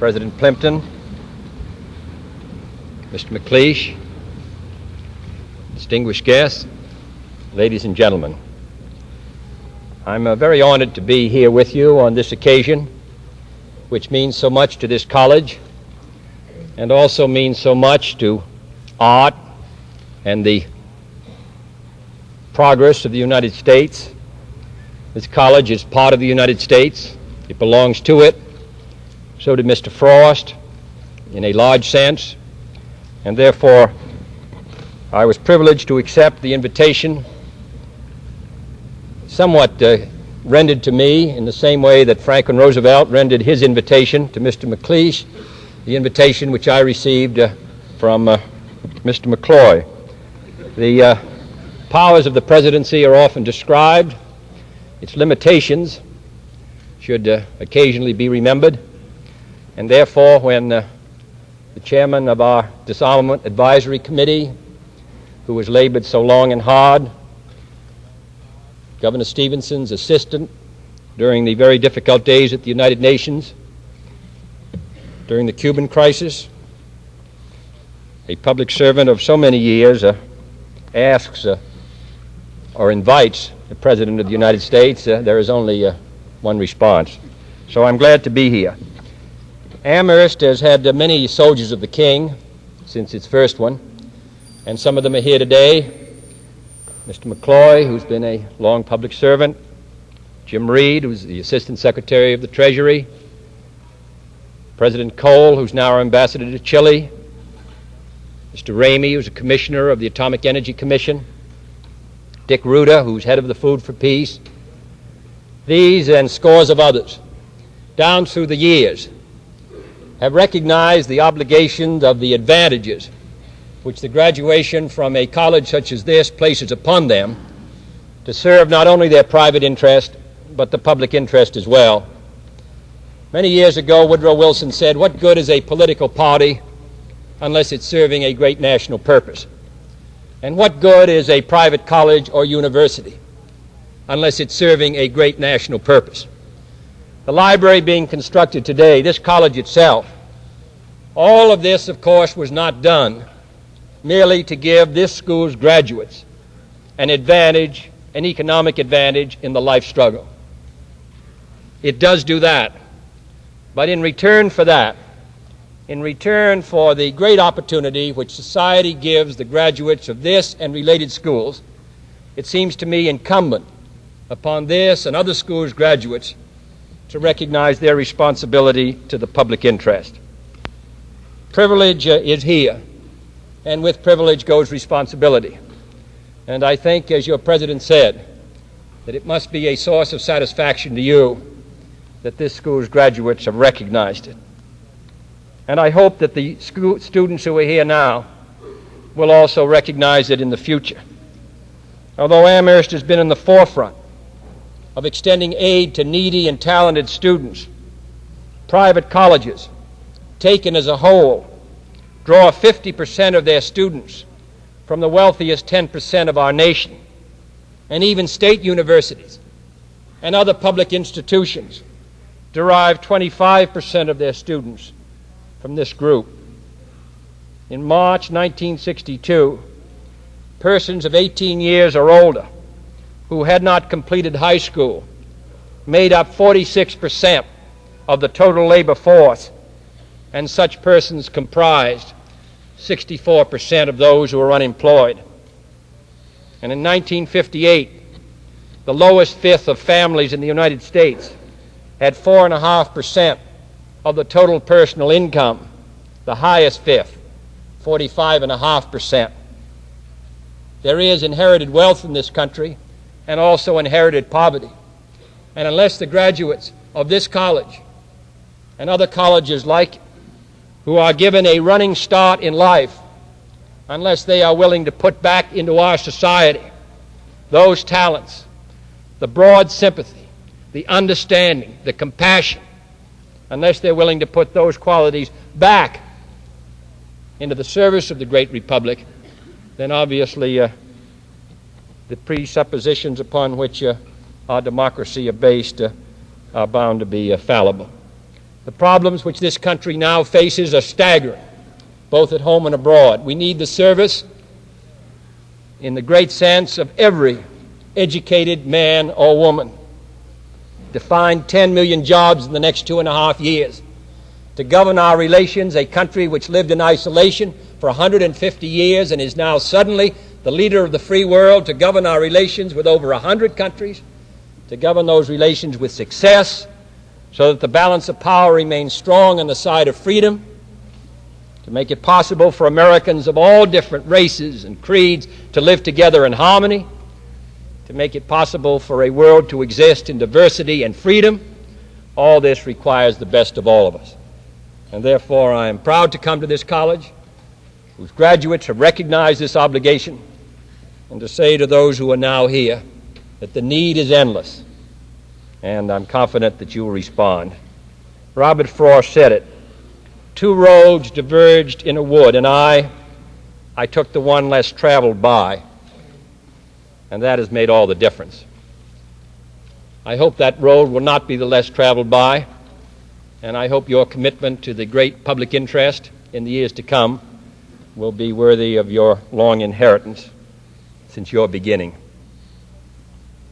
President Plimpton, Mr. McLeish, distinguished guests, ladies and gentlemen. I'm very honored to be here with you on this occasion, which means so much to this college and also means so much to art and the progress of the United States. This college is part of the United States. It belongs to it. So did Mr. Frost, in a large sense, and therefore I was privileged to accept the invitation, somewhat rendered to me in the same way that Franklin Roosevelt rendered his invitation to Mr. McLeish, the invitation which I received from Mr. McCloy. The powers of the presidency are often described. Its limitations should occasionally be remembered, and therefore when the chairman of our Disarmament Advisory Committee, who has labored so long and hard, Governor Stevenson's assistant during the very difficult days at the United Nations, during the Cuban crisis, a public servant of so many years, asks or invites the President of the United States, there is only one response. So I'm glad to be here. Amherst has had many soldiers of the King since its first one, and some of them are here today. Mr. McCloy, who's been a long public servant, Jim Reed, who's the Assistant Secretary of the Treasury, President Cole, who's now our ambassador to Chile, Mr. Ramey, who's a commissioner of the Atomic Energy Commission, Dick Ruta, who's head of the Food for Peace. These and scores of others, down through the years, have recognized the obligations of the advantages which the graduation from a college such as this places upon them to serve not only their private interest, but the public interest as well. Many years ago, Woodrow Wilson said, "What good is a political party unless it's serving a great national purpose? And what good is a private college or university unless it's serving a great national purpose?" The library being constructed today, this college itself, all of this, of course, was not done merely to give this school's graduates an advantage, an economic advantage in the life struggle. It does do that. But in return for that, in return for the great opportunity which society gives the graduates of this and related schools, it seems to me incumbent upon this and other schools' graduates to recognize their responsibility to the public interest. Privilege is here, and with privilege goes responsibility. And I think, as your president said, that it must be a source of satisfaction to you that this school's graduates have recognized it. And I hope that the students who are here now will also recognize it in the future. Although Amherst has been in the forefront of extending aid to needy and talented students, private colleges, taken as a whole, draw 50% of their students from the wealthiest 10% of our nation, and even state universities and other public institutions derive 25% of their students from this group. In March 1962, persons of 18 years or older who had not completed high school made up 46% of the total labor force, and such persons comprised 64% of those who were unemployed. And in 1958, the lowest fifth of families in the United States had 4.5% of the total personal income. The highest fifth, 45.5%. There is inherited wealth in this country and also inherited poverty. And unless the graduates of this college and other colleges like it, who are given a running start in life, unless they are willing to put back into our society those talents, the broad sympathy, the understanding, the compassion, unless they're willing to put those qualities back into the service of the great republic, then obviously the presuppositions upon which our democracy are based are bound to be fallible. The problems which this country now faces are staggering, both at home and abroad. We need the service, in the great sense, of every educated man or woman to find 10 million jobs in the next 2.5 years, to govern our relations, a country which lived in isolation for 150 years and is now suddenly the leader of the free world, to govern our relations with over 100 countries, to govern those relations with success so that the balance of power remains strong on the side of freedom, to make it possible for Americans of all different races and creeds to live together in harmony, to make it possible for a world to exist in diversity and freedom. All this requires the best of all of us. And therefore, I am proud to come to this college, whose graduates have recognized this obligation, and to say to those who are now here that the need is endless, and I'm confident that you will respond. Robert Frost said it. 2 roads diverged in a wood, and I took the one less traveled by, and that has made all the difference. I hope that road will not be the less traveled by, and I hope your commitment to the great public interest in the years to come will be worthy of your long inheritance since your beginning.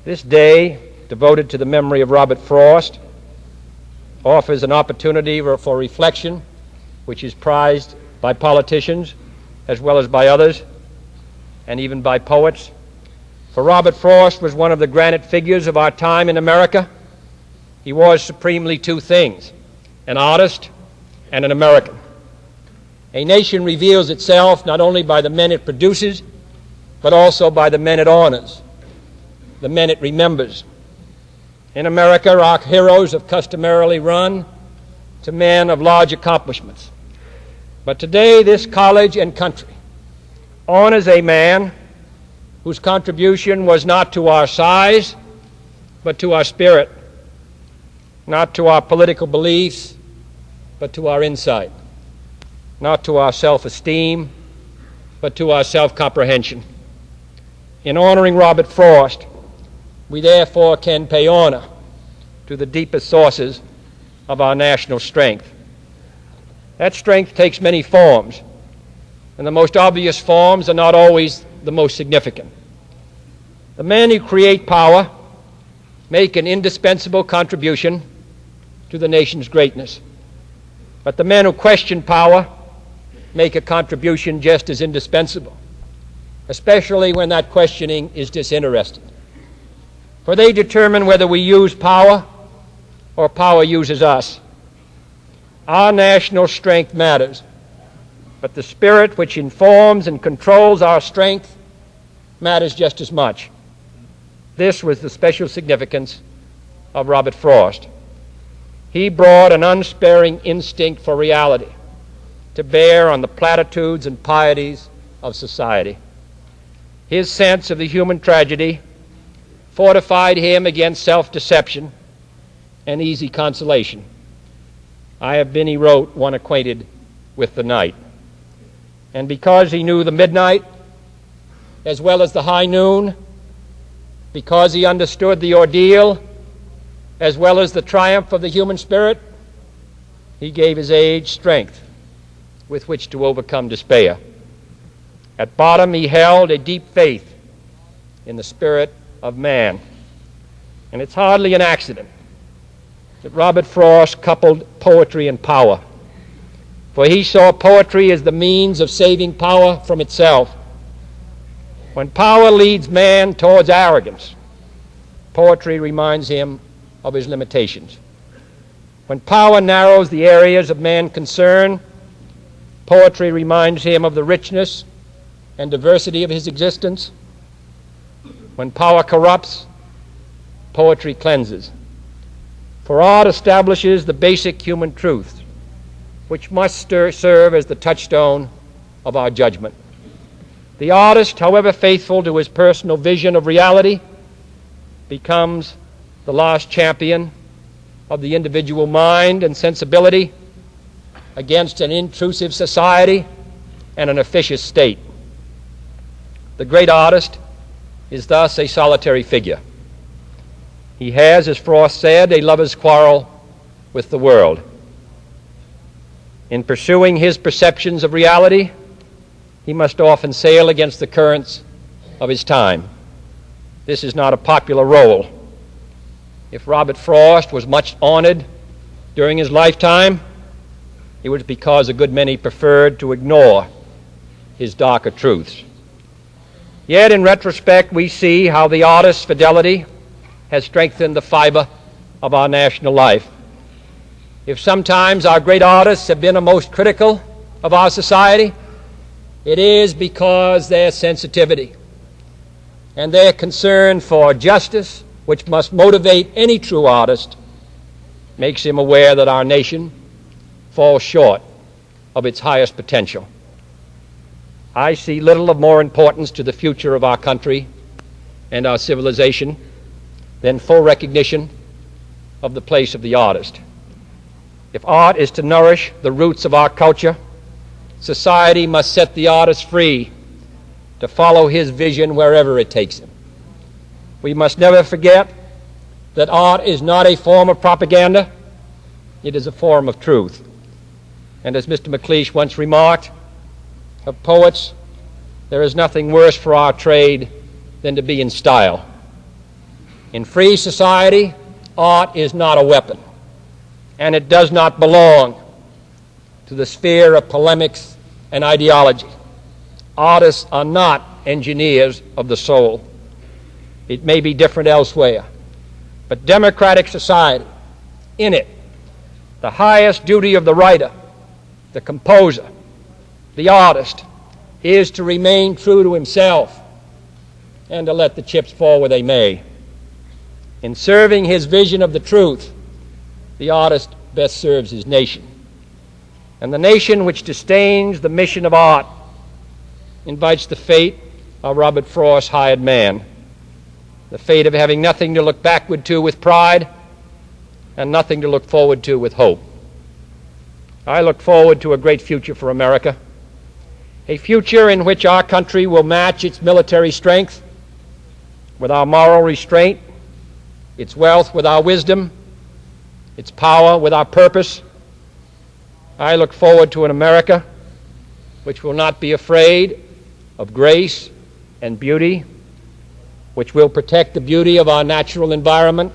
This day, devoted to the memory of Robert Frost, offers an opportunity for reflection which is prized by politicians as well as by others, and even by poets. For Robert Frost was one of the granite figures of our time in America. He was supremely 2 things, an artist and an American. A nation reveals itself not only by the men it produces, but also by the men it honors, the men it remembers. In America, our heroes have customarily run to men of large accomplishments. But today, this college and country honors a man whose contribution was not to our size, but to our spirit, not to our political beliefs, but to our insight, not to our self-esteem, but to our self-comprehension. In honoring Robert Frost, we therefore can pay honor to the deepest sources of our national strength. That strength takes many forms, and the most obvious forms are not always the most significant. The men who create power make an indispensable contribution to the nation's greatness, but the men who question power make a contribution just as indispensable, especially when that questioning is disinterested. For they determine whether we use power or power uses us. Our national strength matters, but the spirit which informs and controls our strength matters just as much. This was the special significance of Robert Frost. He brought an unsparing instinct for reality to bear on the platitudes and pieties of society. His sense of the human tragedy fortified him against self-deception and easy consolation. I have been, he wrote, one acquainted with the night. And because he knew the midnight as well as the high noon, because he understood the ordeal as well as the triumph of the human spirit, he gave his age strength with which to overcome despair. At bottom, he held a deep faith in the spirit of man. And it's hardly an accident that Robert Frost coupled poetry and power, for he saw poetry as the means of saving power from itself. When power leads man towards arrogance, poetry reminds him of his limitations. When power narrows the areas of man's concern, poetry reminds him of the richness and diversity of his existence. When power corrupts, poetry cleanses. For art establishes the basic human truths, which must serve as the touchstone of our judgment. The artist, however faithful to his personal vision of reality, becomes the last champion of the individual mind and sensibility against an intrusive society and an officious state. The great artist is thus a solitary figure. He has, as Frost said, a lover's quarrel with the world. In pursuing his perceptions of reality, he must often sail against the currents of his time. This is not a popular role. If Robert Frost was much honored during his lifetime, it was because a good many preferred to ignore his darker truths. Yet in retrospect, we see how the artist's fidelity has strengthened the fiber of our national life. If sometimes our great artists have been the most critical of our society, it is because their sensitivity and their concern for justice, which must motivate any true artist, makes him aware that our nation falls short of its highest potential. I see little of more importance to the future of our country and our civilization than full recognition of the place of the artist. If art is to nourish the roots of our culture, society must set the artist free to follow his vision wherever it takes him. We must never forget that art is not a form of propaganda, it is a form of truth. And as Mr. McLeish once remarked of poets, there is nothing worse for our trade than to be in style. In free society, art is not a weapon, and it does not belong to the sphere of polemics and ideology. Artists are not engineers of the soul. It may be different elsewhere, but democratic society, in it, the highest duty of the writer, the composer, the artist, is to remain true to himself and to let the chips fall where they may. In serving his vision of the truth, the artist best serves his nation. And the nation which disdains the mission of art invites the fate of Robert Frost's hired man, the fate of having nothing to look backward to with pride and nothing to look forward to with hope. I look forward to a great future for America, a future in which our country will match its military strength with our moral restraint, its wealth with our wisdom, its power with our purpose. I look forward to an America which will not be afraid of grace and beauty, which will protect the beauty of our natural environment,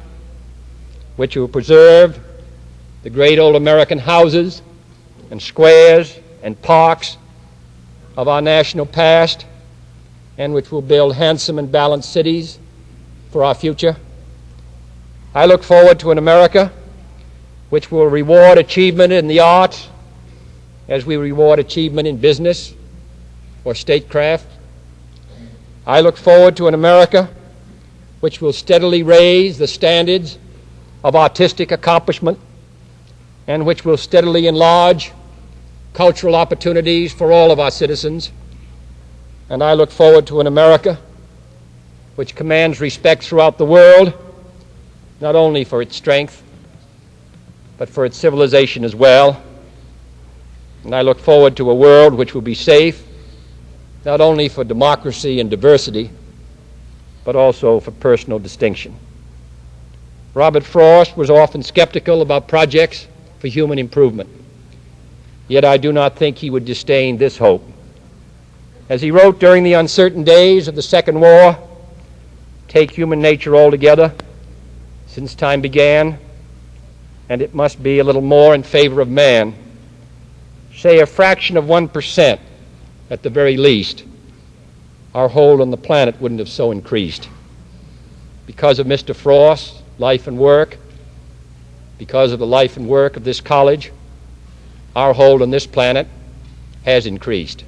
which will preserve the great old American houses and squares and parks of our national past, and which will build handsome and balanced cities for our future. I look forward to an America which will reward achievement in the arts as we reward achievement in business or statecraft. I look forward to an America which will steadily raise the standards of artistic accomplishment and which will steadily enlarge cultural opportunities for all of our citizens. And I look forward to an America which commands respect throughout the world, not only for its strength, but for its civilization as well. And I look forward to a world which will be safe, not only for democracy and diversity, but also for personal distinction. Robert Frost was often skeptical about projects for human improvement. Yet I do not think he would disdain this hope. As he wrote during the uncertain days of the Second War, take human nature altogether, since time began, and it must be a little more in favor of man, say a fraction of 1% at the very least, our hold on the planet wouldn't have so increased. Because of Mr. Frost's life and work, because of the life and work of this college, our hold on this planet has increased.